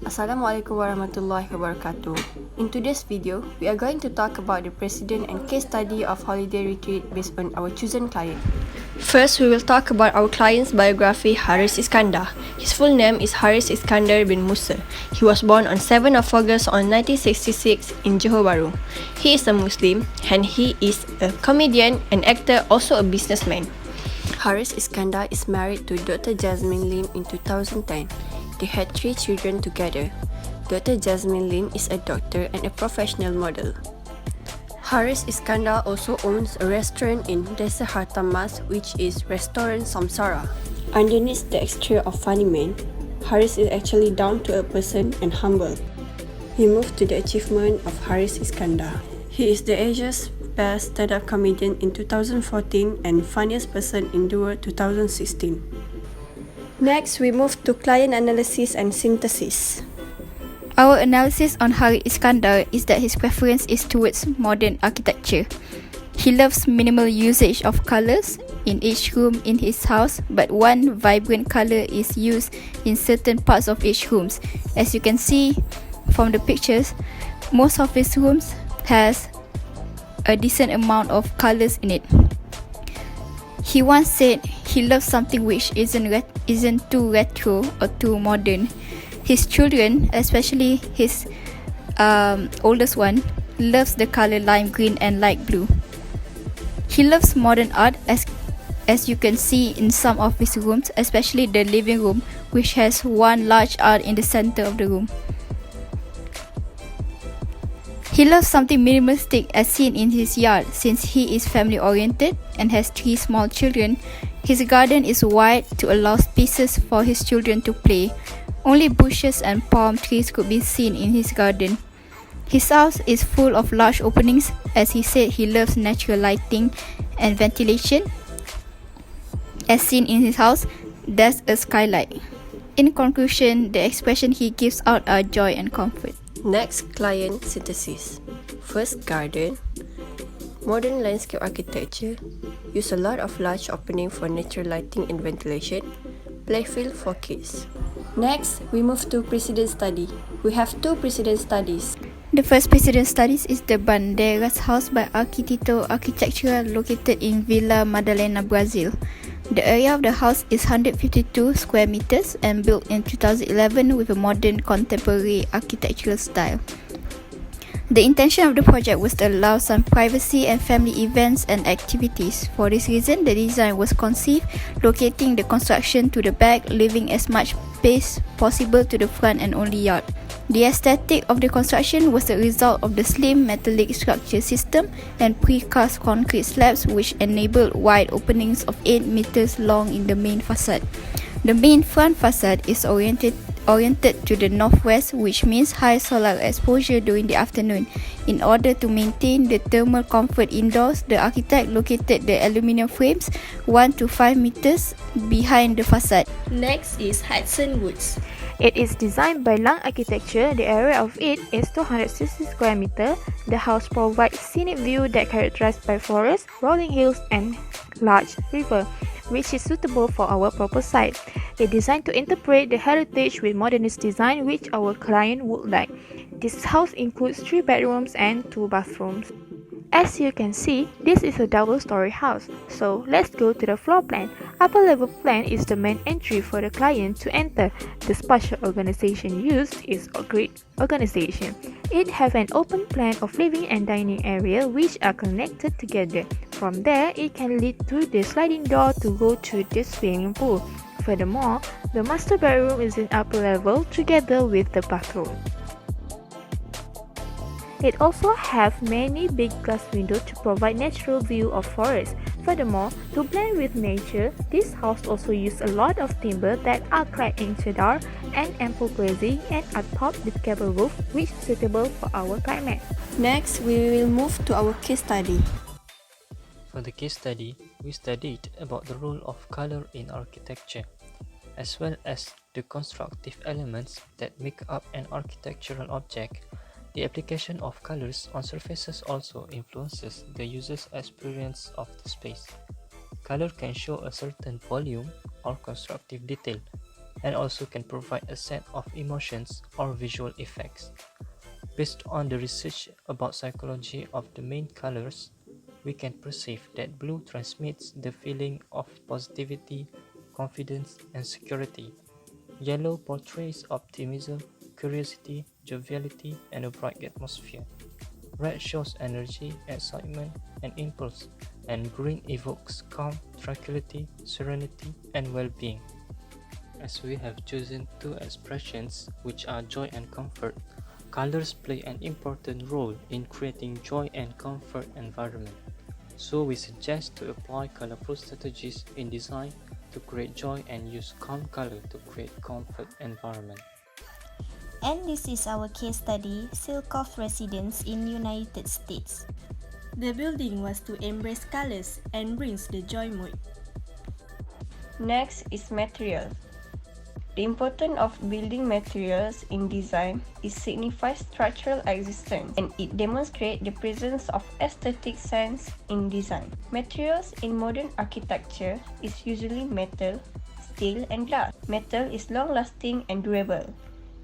Assalamualaikum warahmatullahi wabarakatuh. In today's video, we are going to talk about the precedent and case study of holiday retreat based on our chosen client. First, we will talk about our client's biography, Harith Iskandar. His full name is Harith Iskandar bin Musa. He was born on 7 of August on 1966 in Johor Bahru. He is a Muslim and he is a comedian, an actor, also a businessman. Harith Iskandar is married to Dr. Jasmine Lim in 2010. They had 3 children together. Dr. Jasmine Lim is a doctor and a professional model. Harith Iskandar also owns a restaurant in Desa Harta Mas, which is Restaurant Samsara. Underneath the exterior of funny man, Harith is actually down to a person and humble. We move to the achievement of Harith Iskandar. He is the Asia's best stand-up comedian in 2014 and funniest person in the world 2016. Next, we move to client analysis and synthesis. Our analysis on Harith Iskandar is that his preference is towards modern architecture. He loves minimal usage of colours in each room in his house, but one vibrant colour is used in certain parts of each room. As you can see from the pictures, most of his rooms has a decent amount of colours in it. He once said he loves something which isn't too retro or too modern. His children, especially his oldest one, loves the color lime green and light blue. He loves modern art as you can see in some of his rooms, especially the living room, which has one large art in the center of the room. He loves something minimalistic as seen in his yard. Since he is family oriented and has 3 small children, his garden is wide to allow spaces for his children to play. Only bushes and palm trees could be seen in his garden. His house is full of large openings, as he said he loves natural lighting and ventilation. As seen in his house, there's a skylight. In conclusion, the expression he gives out are joy and comfort. Next, client synthesis. First, garden. Modern landscape architecture. Use a lot of large opening for natural lighting and ventilation. Playfield for kids. Next, we move to precedent study. We have 2 precedent studies. The first precedent studies is the Bandeiras house by Arquitecto Arquitectura located in Vila Madalena, Brazil. The area of the house is 152 square meters and built in 2011 with a modern contemporary architectural style. The intention of the project was to allow some privacy and family events and activities. For this reason, the design was conceived locating the construction to the back, leaving as much space possible to the front and only yard. The aesthetic of the construction was the result of the slim metallic structure system and precast concrete slabs which enabled wide openings of 8 meters long in the main facade. The main front facade is oriented to the northwest, which means high solar exposure during the afternoon. In order to maintain the thermal comfort indoors, the architect located the aluminium frames 1 to 5 meters behind the facade. Next is Hudson Woods. It is designed by Lang Architecture. The area of it is 260 square meter. The house provides scenic view that characterized by forests, rolling hills and large river, which is suitable for our purpose site. It designed to interpret the heritage with modernist design which our client would like. This house includes 3 bedrooms and 2 bathrooms. As you can see, this is a double-story house. So let's go to the floor plan. Upper level plan is the main entry for the client to enter. The spatial organization used is a grid organization. It has an open plan of living and dining area which are connected together. From there, it can lead to the sliding door to go to the swimming pool. Furthermore, the master bedroom is in upper level together with the bathroom. It also has many big glass windows to provide natural view of forest. Furthermore, to blend with nature, this house also uses a lot of timber that are clad in cedar and ample glazing and are topped with gable roof, which is suitable for our climate. Next, we will move to our case study. For the case study, we studied about the role of color in architecture, as well as the constructive elements that make up an architectural object. The application of colors on surfaces also influences the user's experience of the space. Color can show a certain volume or constructive detail. and also can provide a set of emotions or visual effects. Based on the research about psychology of the main colors, we can perceive that blue transmits the feeling of positivity, confidence, and security. Yellow portrays optimism, curiosity, joviality, and a bright atmosphere. Red shows energy, excitement, and impulse, and green evokes calm, tranquility, serenity, and well-being. As we have chosen two expressions, which are joy and comfort, colors play an important role in creating joy and comfort environment. So we suggest to apply colorful strategies in design to create joy and use calm color to create comfort environment. And this is our case study, Silkoff Residence in United States. The building was to embrace colors and brings the joy mood. Next is materials. The importance of building materials in design is signifies structural existence and it demonstrates the presence of aesthetic sense in design. Materials in modern architecture is usually metal, steel and glass. Metal is long-lasting and durable,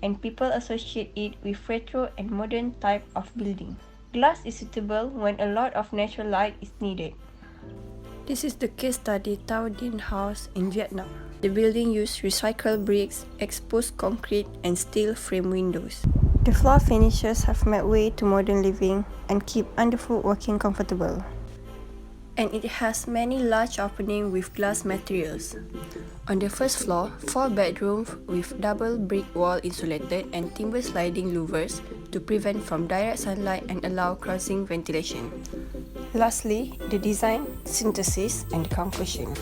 and people associate it with retro and modern type of building. Glass is suitable when a lot of natural light is needed. This is the case study Tao Dinh House in Vietnam. The building used recycled bricks, exposed concrete, and steel frame windows. The floor finishes have made way to modern living and keep underfoot walking comfortable. And it has many large openings with glass materials. On the first floor, 4 bedrooms with double brick wall insulated and timber sliding louvers to prevent from direct sunlight and allow crossing ventilation. Lastly, the design, synthesis, and the conclusion.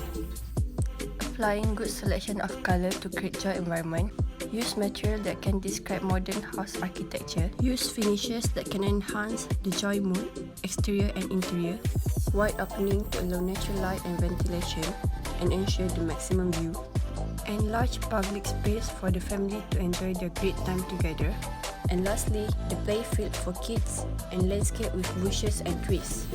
Applying good selection of color to create joy environment. Use material that can describe modern house architecture. Use finishes that can enhance the joy mood, exterior and interior. Wide opening to allow natural light and ventilation and ensure the maximum view. And large public space for the family to enjoy their great time together. And lastly, the play field for kids and landscape with bushes and trees.